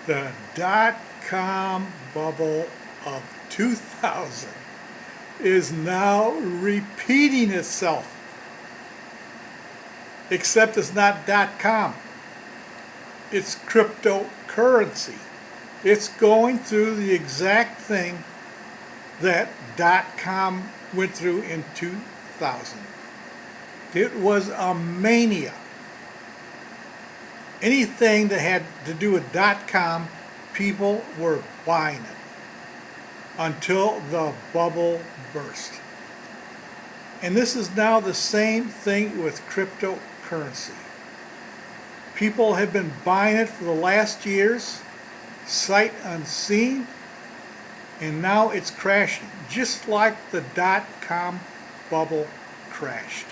The dot-com bubble of 2000 is now repeating itself. Except it's not .com. It's cryptocurrency. It's going through the exact thing that .com went through in 2000. It was a mania. Anything that had to do with .com, people were buying it until the bubble burst. And this is now the same thing with cryptocurrency. People have been buying it for the last years, sight unseen, and now it's crashing, just like the .com bubble crashed.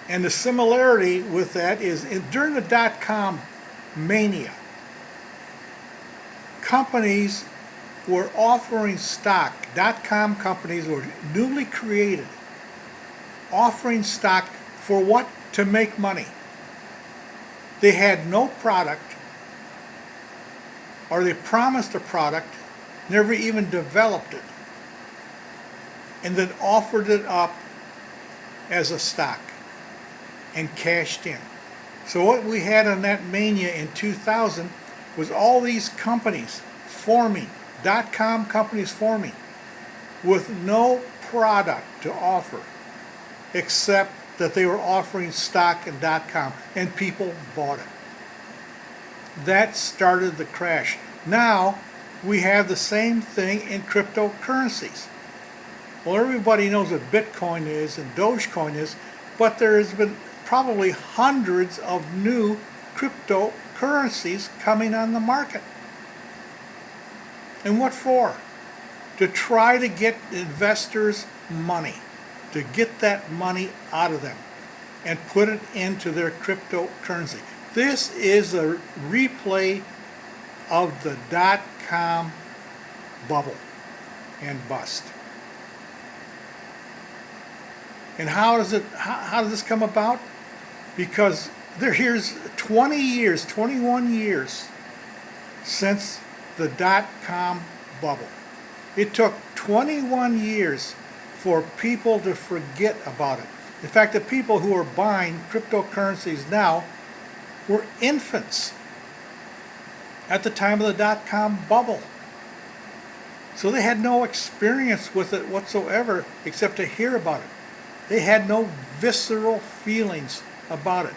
And the similarity with that is during the .com mania, companies were offering stock. .com companies were newly created, offering stock for what? To make money. They had no product, or they promised a product, never even developed it, and then offered it up as a stock and cashed in. So what we had on that mania in 2000 was all these companies forming, .com companies forming, with no product to offer except that they were offering stock in .com, and people bought it. That started the crash. Now we have the same thing in cryptocurrencies. Well, everybody knows what Bitcoin is and Dogecoin is, but there has been probably hundreds of new cryptocurrencies coming on the market. And what for? To try to get investors money, to get that money out of them and put it into their cryptocurrency. This is a replay of the .com bubble and bust. And how does this come about? Because here's 20 years, 21 years since the .com bubble. It took 21 years for people to forget about it. In fact, the people who are buying cryptocurrencies now were infants at the time of the .com bubble. So they had no experience with it whatsoever except to hear about it. They had no visceral feelings about it.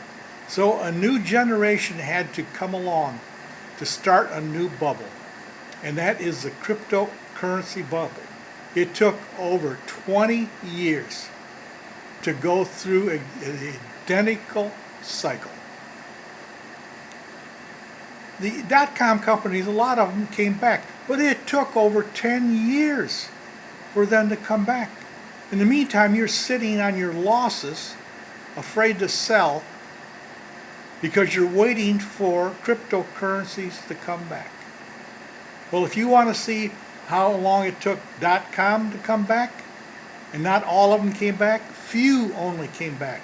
So a new generation had to come along to start a new bubble. And that is the cryptocurrency bubble. It took over 20 years to go through an identical cycle. The .com companies, a lot of them came back, but it took over 10 years for them to come back. In the meantime, you're sitting on your losses, afraid to sell, because you're waiting for cryptocurrencies to come back. Well, if you want to see how long it took .com to come back, and not all of them came back, few only came back.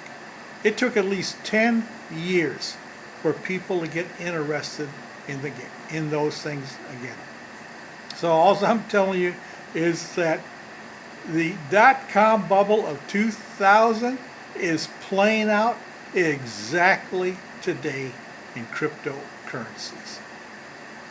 It took at least 10 years for people to get interested in those things again. So all I'm telling you is that the .com bubble of 2000 is playing out exactly today in cryptocurrencies.